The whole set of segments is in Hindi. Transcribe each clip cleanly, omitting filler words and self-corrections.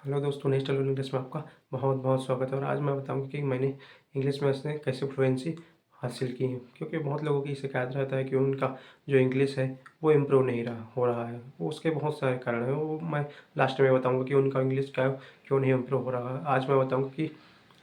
हेलो दोस्तों, नेशनल इंग्लिश में आपका बहुत बहुत स्वागत है। और आज मैं बताऊंगा कि मैंने इंग्लिश में से कैसे फ्लुएंसी हासिल की है। क्योंकि बहुत लोगों की शिकायत रहता है कि उनका जो इंग्लिश है वो इम्प्रूव नहीं हो रहा है। वो उसके बहुत सारे कारण हैं, वो मैं लास्ट में बताऊंगा कि उनका इंग्लिश क्या क्यों नहीं इम्प्रूव हो रहा है। आज मैं बताऊँगा कि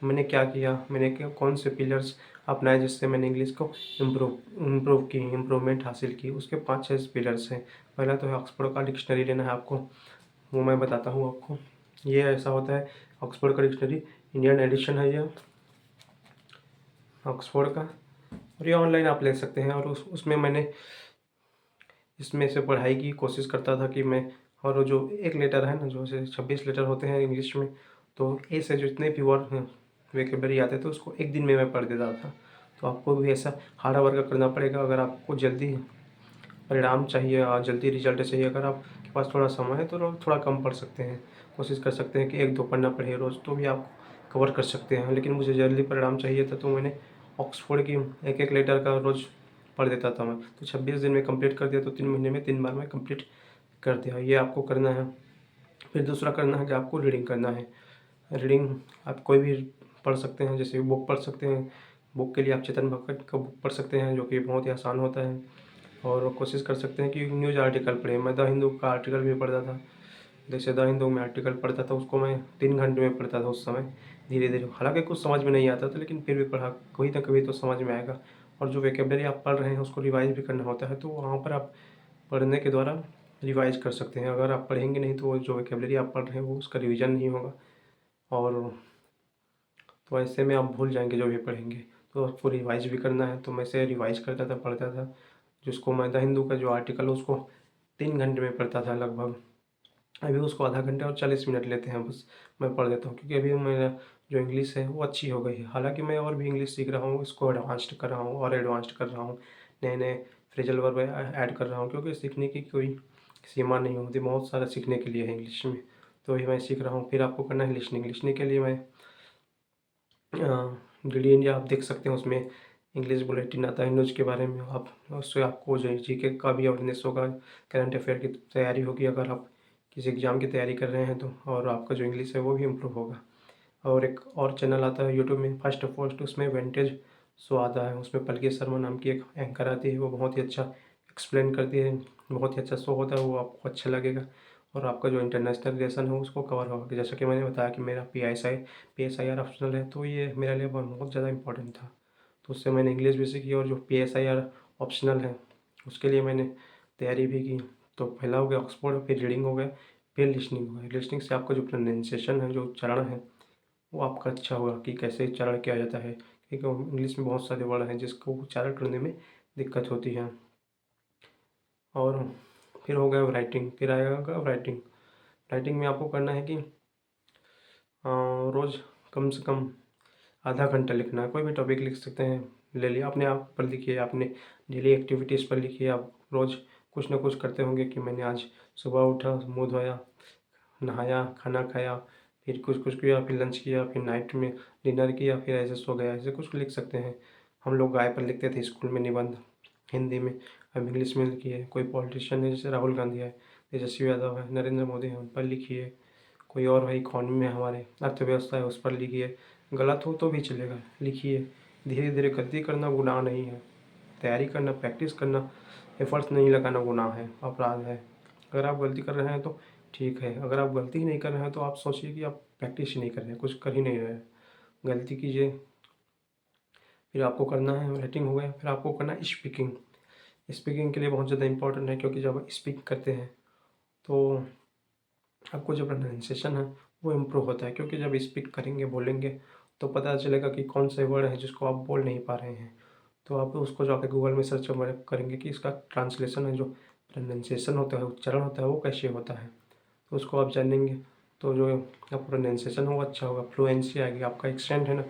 मैंने क्या किया, कौन से पिलर्स अपनाए जिससे मैंने इंग्लिश को इम्प्रूवमेंट हासिल की। उसके 5-6 पिलर्स हैं। पहला तो है ऑक्सफोर्ड का डिक्शनरी लेना है आपको, वो मैं बताता हूँ आपको। ये ऐसा होता है, ऑक्सफोर्ड का डिक्शनरी इंडियन एडिशन है ये ऑक्सफोर्ड का, और ये ऑनलाइन आप ले सकते हैं। और उसमें मैंने इसमें से पढ़ाई की कोशिश करता था कि मैं, और वो जो एक लेटर है ना, जो से 26 लेटर होते हैं इंग्लिश में, तो ए से जितने भी वर्ड हैं वेकेबलरी आते थे उसको एक दिन में मैं पढ़ देता था। तो आपको भी ऐसा हार्ड वर्क करना पड़ेगा अगर आपको जल्दी परिणाम चाहिए और जल्दी रिजल्ट चाहिए। अगर आपके पास थोड़ा समय है तो थोड़ा कम पढ़ सकते हैं, कोशिश कर सकते हैं कि 1-2 पन्ना पढ़िए रोज़, तो भी आप कवर कर सकते हैं। लेकिन मुझे जल्दी परिणाम चाहिए था, तो मैंने ऑक्सफोर्ड की एक एक लेटर का रोज़ पढ़ देता था मैं। तो 26 दिन में कंप्लीट कर दिया, तो 3 महीने में 3 बार में कंप्लीट कर दिया। ये आपको करना है। फिर दूसरा करना है कि आपको रीडिंग करना है। रीडिंग आप कोई भी पढ़ सकते हैं, जैसे बुक पढ़ सकते हैं। बुक के लिए आप चेतन भगत का बुक पढ़ सकते हैं, जो कि बहुत ही आसान होता है। और कोशिश कर सकते हैं कि न्यूज़ आर्टिकल पढ़ें। मैं द हिंदू का आर्टिकल भी पढ़ता था। जैसे द हिंदू में आर्टिकल पढ़ता था, उसको मैं 3 घंटे में पढ़ता था उस समय, धीरे-धीरे। हालाँकि कुछ समझ में नहीं आता था, लेकिन फिर भी पढ़ा, कभी ना कभी तो समझ में आएगा। और जो वोकैब्युलरी आप पढ़ रहे हैं उसको रिवाइज़ भी करना होता है, तो वहाँ पर आप पढ़ने के द्वारा रिवाइज़ कर सकते हैं। अगर आप पढ़ेंगे नहीं तो वो जो वोकैब्युलरी आप पढ़ रहे हैं वो उसका रिवीजन नहीं होगा, और तो ऐसे में आप भूल जाएँगे जो भी पढ़ेंगे। तो आपको रिवाइज़ भी करना है, तो मैं ऐसे रिवाइज़ करता था, पढ़ता था। जिसको मैं द हिंदू का जो आर्टिकल है उसको 3 घंटे में पढ़ता था लगभग। अभी उसको आधा घंटा और 40 मिनट लेते हैं बस, मैं पढ़ लेता हूँ। क्योंकि अभी मेरा जो इंग्लिश है वो अच्छी हो गई है। हालाँकि मैं और भी इंग्लिश सीख रहा हूँ, इसको एडवांस्ड कर रहा हूँ और एडवांस्ड कर रहा हूँ। नए-नए फ्रेज़ल वर्ब ऐड कर रहा हूँ, क्योंकि सीखने की कोई सीमा नहीं होती, बहुत सारा सीखने के लिए है इंग्लिश में। तो वही मैं सीख रहा हूँ। फिर आपको करना है लिसनिंग। लिसनिंग के लिए मैं डीडी इंडिया आप देख सकते हैं, उसमें इंग्लिश बुलेटिन आता है न्यूज़ के बारे में। आप उससे आपको जो है जीके का भी अवेयरनेस होगा, करंट अफेयर की तैयारी होगी अगर आप किसी एग्ज़ाम की तैयारी कर रहे हैं तो। और आपका जो इंग्लिश है वो भी इम्प्रूव होगा। और एक और चैनल आता है यूट्यूब में, फर्स्ट पोस्ट, उसमें विंटेज शो आता है। उसमें पलकी शर्मा नाम की एक एंकर आती है, वो बहुत ही अच्छा एक्सप्लेन करती है। बहुत ही अच्छा शो होता है वो, आपको अच्छा लगेगा। और आपका जो इंटरनेशनल रिलेशन है उसको कवर होगा। जैसा कि मैंने बताया कि मेरा PSIR ऑप्शनल है, तो ये मेरे लिए बहुत ज़्यादा इंपॉर्टेंट था। तो उससे मैंने इंग्लिश भी सीखी, और जो PSIR ऑप्शनल है उसके लिए मैंने तैयारी भी की। तो पहला हो गया ऑक्सफोर्ड, फिर रीडिंग हो गया, फिर लिसनिंग हो गया। लिसनिंग से आपका जो प्रोनाउंसिएशन है, जो उच्चारण है, वो आपका अच्छा होगा कि कैसे उच्चारण किया जाता है। क्योंकि इंग्लिश में बहुत सारे वर्ड हैं जिसको उच्चारण करने में दिक्कत होती है। और फिर हो गया राइटिंग, फिर आएगा राइटिंग। राइटिंग में आपको करना है कि रोज़ कम से कम आधा घंटा लिखना है। कोई भी टॉपिक लिख सकते हैं, ले लिया अपने आप पर लिखिए, अपने डेली एक्टिविटीज़ पर लिखिए। आप रोज़ कुछ ना कुछ करते होंगे कि मैंने आज सुबह उठा, मुँह धोया, नहाया, खाना खाया, फिर कुछ किया, फिर लंच किया, फिर नाइट में डिनर किया, फिर ऐसे सो गया। ऐसे कुछ लिख सकते हैं। हम लोग गाय पर लिखते थे स्कूल में निबंध, हिंदी में। अब इंग्लिश में लिखिए। कोई पॉलिटिशियन है, जैसे राहुल गांधी है, तेजस्वी यादव है, नरेंद्र मोदी है, उन पर लिखिए। कोई और है इकॉनमी में, हमारे अर्थव्यवस्था है, उस पर लिखिए। गलत हो तो भी चलेगा, लिखिए। धीरे धीरे गलती करना गुनाह नहीं है। तैयारी करना, प्रैक्टिस करना, एफर्ट्स नहीं लगाना गुनाह है, अपराध है। अगर आप गलती कर रहे हैं तो ठीक है। अगर आप गलती ही नहीं कर रहे हैं तो आप सोचिए कि आप प्रैक्टिस ही नहीं कर रहे हैं, कुछ कर ही नहीं रहे हैं। गलती कीजिए। फिर आपको करना है राइटिंग, हो गया। फिर आपको करना है स्पीकिंग। स्पीकिंग के लिए बहुत ज़्यादा इंपॉर्टेंट है, क्योंकि जब स्पीक करते हैं तो आपको जो प्रोनाउंसिएशन है वो इम्प्रूव होता है। क्योंकि जब स्पीक करेंगे, बोलेंगे, तो पता चलेगा कि कौन से वर्ड हैं जिसको आप बोल नहीं पा रहे हैं। तो आप उसको जाके गूगल में सर्च करेंगे कि इसका ट्रांसलेशन है, जो प्रोनाउंसिएशन होता है, उच्चारण होता है, वो कैसे होता है। तो उसको आप जानेंगे, तो जो आपका प्रोनाउंसिएशन हो वो अच्छा होगा, फ्लुएंसी आएगी, आपका एक्सेंट है ना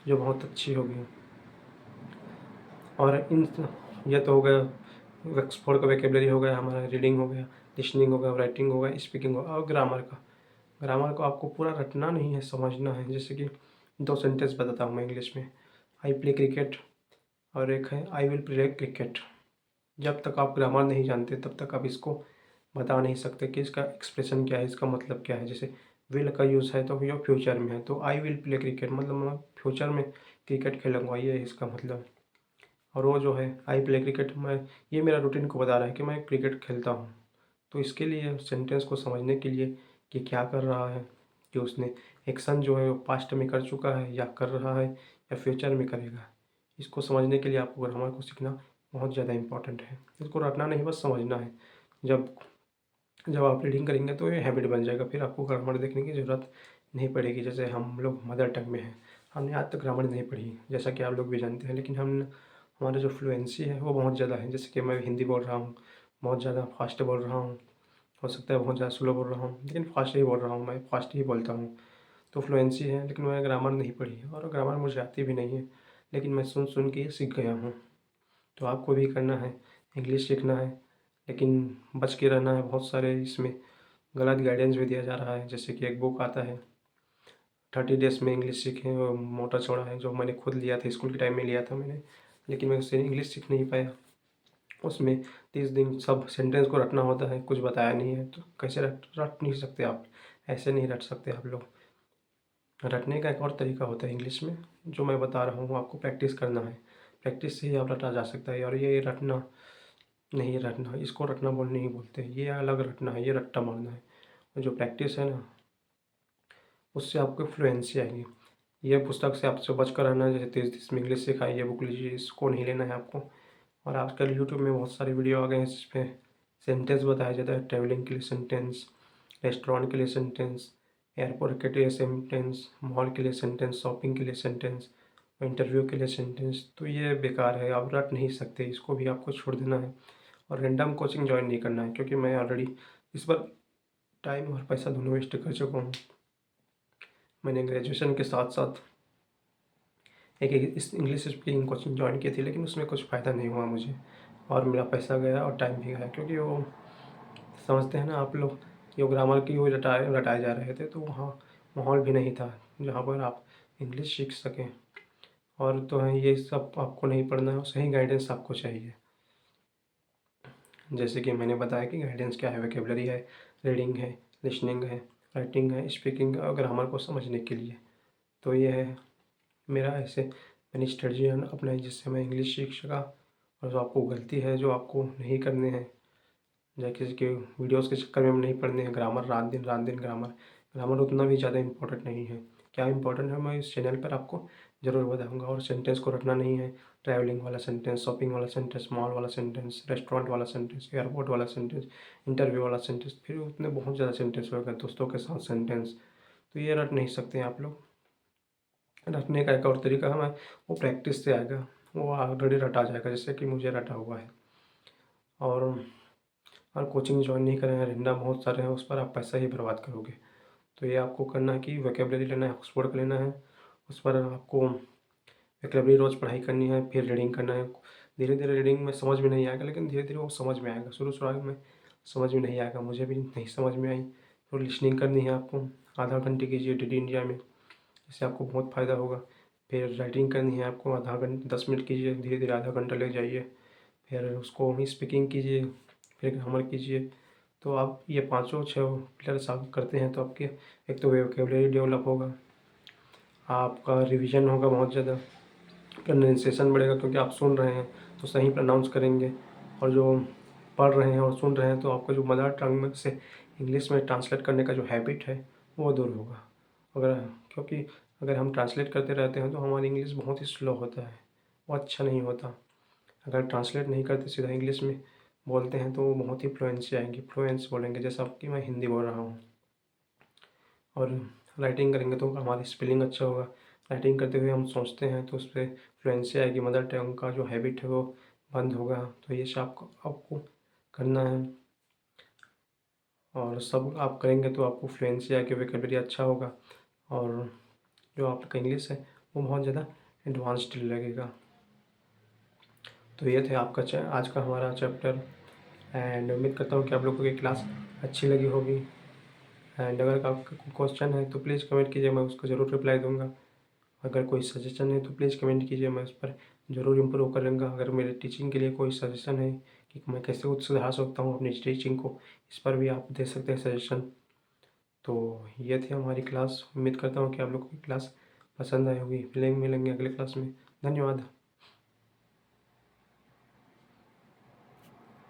जो बहुत अच्छी होगी। और इन ये तो हो गया ऑक्सफोर्ड का वोकैब्युलरी, हो गया हमारा, रीडिंग हो गया, लिसनिंग हो गया, राइटिंग हो गया, स्पीकिंग हो गया। और ग्रामर का, ग्रामर को आपको पूरा रटना नहीं है, समझना है। जैसे कि 2 सेंटेंस बताता हूँ मैं इंग्लिश में, आई प्ले क्रिकेट, और एक है आई विल प्ले क्रिकेट। जब तक आप ग्रामर नहीं जानते तब तक आप इसको बता नहीं सकते कि इसका एक्सप्रेशन क्या है, इसका मतलब क्या है। जैसे विल का यूज़ है तो ये फ्यूचर में है, तो आई विल प्ले क्रिकेट मतलब मैं फ्यूचर में क्रिकेट खेलूँगा, ये है इसका मतलब। और वो जो है आई प्ले क्रिकेट, मैं ये मेरा रूटीन को बता रहा है कि मैं क्रिकेट खेलता हूँ। तो इसके लिए सेंटेंस को समझने के लिए कि क्या कर रहा है, कि उसने एक्शन जो है वो पास्ट में कर चुका है या कर रहा है या फ्यूचर में करेगा, इसको समझने के लिए आपको ग्रामर को सीखना बहुत ज़्यादा इम्पोर्टेंट है। इसको रटना नहीं, बस समझना है। जब जब आप रीडिंग करेंगे तो ये हैबिट बन जाएगा, फिर आपको ग्रामर देखने की ज़रूरत नहीं पड़ेगी। जैसे हम लोग मदर टंग में हैं, हमने आज तक ग्रामर नहीं पढ़ी, जैसा कि आप लोग भी जानते हैं, लेकिन हम हमारा जो फ्लुएंसी है वो बहुत ज़्यादा है। जैसे कि मैं हिंदी बोल रहा हूँ, बहुत ज़्यादा फास्ट बोल रहा हूँ, हो सकता है बहुत ज़्यादा स्लो बोल रहा हूँ, लेकिन फास्ट ही बोल रहा हूँ, मैं फास्ट ही बोलता हूँ। तो फ्लुएंसी है, लेकिन मैं ग्रामर नहीं पढ़ी और ग्रामर मुझे आती भी नहीं है, लेकिन मैं सुन सुन के सीख गया हूँ। तो आपको भी करना है, इंग्लिश सीखना है, लेकिन बच के रहना है। बहुत सारे इसमें गलत गाइडेंस भी दिया जा रहा है। जैसे कि एक बुक आता है 30 डेज़ में इंग्लिश सीखें, वो मोटा चौड़ा है, जो मैंने खुद लिया था, स्कूल के टाइम में लिया था मैंने, लेकिन मैं उससे इंग्लिश सीख नहीं पाया। उसमें 30 दिन सब सेंटेंस को रटना होता है, कुछ बताया नहीं है, तो कैसे रट रट नहीं सकते आप, ऐसे नहीं रट सकते आप लोग। रटने का एक और तरीका होता है इंग्लिश में, जो मैं बता रहा हूँ, आपको प्रैक्टिस करना है। प्रैक्टिस से ही आप रटा जा सकता है। और ये रटना नहीं, रटना, इसको रटना बोल नहीं बोलते, ये अलग रटना है, ये रट्टा मारना है। और जो प्रैक्टिस है ना, उससे आपको फ्लुएंसी आएगी। ये पुस्तक से आपसे बच कर रहना है। जैसे 30 में इंग्लिश सिखाई, ये बुक लीजिए, इसको नहीं लेना है आपको। और आजकल यूट्यूब में बहुत सारे वीडियो आ गए हैं जिसपे सेंटेंस बताया जाता है, ट्रैवलिंग के लिए सेंटेंस, रेस्टोरेंट के लिए सेंटेंस, एयरपोर्ट के लिए सेंटेंस, मॉल के लिए सेंटेंस, शॉपिंग के लिए सेंटेंस, इंटरव्यू के लिए सेंटेंस। तो ये बेकार है, आप रट नहीं सकते, इसको भी आपको छोड़ देना है। और रैंडम कोचिंग ज्वाइन नहीं करना है, क्योंकि मैं ऑलरेडी इस पर टाइम और पैसा दोनों वेस्ट कर चुका हूँ। मैंने ग्रेजुएशन के साथ साथ एक इस इंग्लिश स्पीकिंग कोचिंग ज्वाइन की थी, लेकिन उसमें कुछ फ़ायदा नहीं हुआ मुझे, और मेरा पैसा गया और टाइम भी गया। क्योंकि वो समझते हैं ना आप लोग, जो ग्रामर की वो रटाए जा रहे थे, तो वहाँ माहौल भी नहीं था जहाँ पर आप इंग्लिश सीख सकें। और तो है, ये सब आपको नहीं पढ़ना है, सही गाइडेंस आपको चाहिए। जैसे कि मैंने बताया कि गाइडेंस क्या है, वोकैबुलरी है, रीडिंग है, लिसनिंग है, राइटिंग है, स्पीकिंग और ग्रामर को समझने के लिए। तो ये है मेरा, ऐसे मैंने स्ट्रेटजी अपनाई जिससे मैं इंग्लिश सीख सका। और जो आपको गलती है, जो आपको नहीं करने हैं, या किसी के वीडियोस के चक्कर में नहीं पढ़ने हैं ग्रामर, रात दिन ग्रामर, ग्रामर उतना भी ज़्यादा इंपॉर्टेंट नहीं है। क्या इंपॉर्टेंट है मैं इस चैनल पर आपको ज़रूर बताऊंगा। और सेंटेंस को रटना नहीं है, ट्रैवलिंग वाला सेंटेंस, शॉपिंग वाला सेंटेंस, मॉल वाला सेंटेंस, रेस्टोरेंट वाला सेंटेंस, एयरपोर्ट वाला सेंटेंस, इंटरव्यू वाला सेंटेंस, फिर उतने बहुत ज़्यादा सेंटेंस होगा, दोस्तों के साथ सेंटेंस। तो ये रट नहीं सकते हैं आप लोग। रटने का एक और तरीका है, मैं वो प्रैक्टिस से आएगा, वो ऑलरेडी रटा जाएगा, जैसे कि मुझे रटा हुआ है। और कोचिंग ज्वाइन नहीं करें, रैंडम बहुत सारे हैं, उस पर आप पैसा ही बर्बाद करोगे। तो ये आपको करना है कि वोकैबुलरी लेना है, ऑक्सफोर्ड का लेना है, उस पर आपको वोकैबुलरी रोज़ पढ़ाई करनी है, फिर रीडिंग करना है। धीरे धीरे रीडिंग में समझ में नहीं आएगा, लेकिन धीरे धीरे वो समझ में आएगा। शुरू में समझ में नहीं आएगा, मुझे भी नहीं समझ में आई। तो लिसनिंग करनी है आपको, आधा घंटे कीजिए DD इंडिया में, इससे आपको बहुत फ़ायदा होगा। फिर राइटिंग करनी है आपको, आधा घंटा 10 मिनट कीजिए, धीरे धीरे आधा घंटा ले जाइए। फिर उसको ही स्पीकिंग कीजिए, फिर ग्रामर कीजिए। तो आप ये पाँचों छः पिलर्स आप करते हैं तो आपके एक तो वोकैबुलरी डेवलप होगा, आपका रिवीजन होगा बहुत ज़्यादा, प्रोनाउंसिएशन बढ़ेगा, क्योंकि आप सुन रहे हैं तो सही प्रोनाउंस करेंगे। और जो पढ़ रहे हैं और सुन रहे हैं, तो आपका जो मदर टंग में से इंग्लिश में ट्रांसलेट करने का जो हैबिट है वो दूर होगा। अगर क्योंकि अगर हम ट्रांसलेट करते रहते हैं तो हमारी इंग्लिश बहुत ही स्लो होता है, वो अच्छा नहीं होता। अगर ट्रांसलेट नहीं करते, सीधा इंग्लिश में बोलते हैं, तो वो बहुत ही फ्लुएंसी आएंगी, फ्लुएंस बोलेंगे, जैसा कि मैं हिंदी बोल रहा हूँ। और राइटिंग करेंगे तो हमारी स्पेलिंग अच्छा होगा। राइटिंग करते हुए हम सोचते हैं तो उस पर फ्लुएंसी आएगी, मदर टंग का जो हैबिट है वो बंद होगा। तो ये सब आपको करना है, और सब आप करेंगे तो आपको फ्लुएंसी आएगी, वोकैबुलरी अच्छा होगा, और जो आपका इंग्लिश है वो बहुत ज़्यादा एडवांस्ड लगेगा। तो ये थे आपका आज का हमारा चैप्टर। एंड उम्मीद करता हूँ कि आप लोगों की क्लास अच्छी लगी होगी। एंड अगर आपका कोई क्वेश्चन है तो प्लीज़ कमेंट कीजिए, मैं उसको ज़रूर रिप्लाई दूंगा। अगर कोई सजेशन है तो प्लीज़ कमेंट कीजिए, मैं उस पर ज़रूर इम्प्रूव करूँगा। अगर मेरे टीचिंग के लिए कोई सजेशन है कि मैं कैसे कुछ सुधार सकता हूँ अपनी टीचिंग को, इस पर भी आप दे सकते हैं सजेशन। तो ये थी हमारी क्लास। उम्मीद करता हूँ कि आप लोग को क्लास पसंद आई होगी। मिलेंगे अगले क्लास में। धन्यवाद।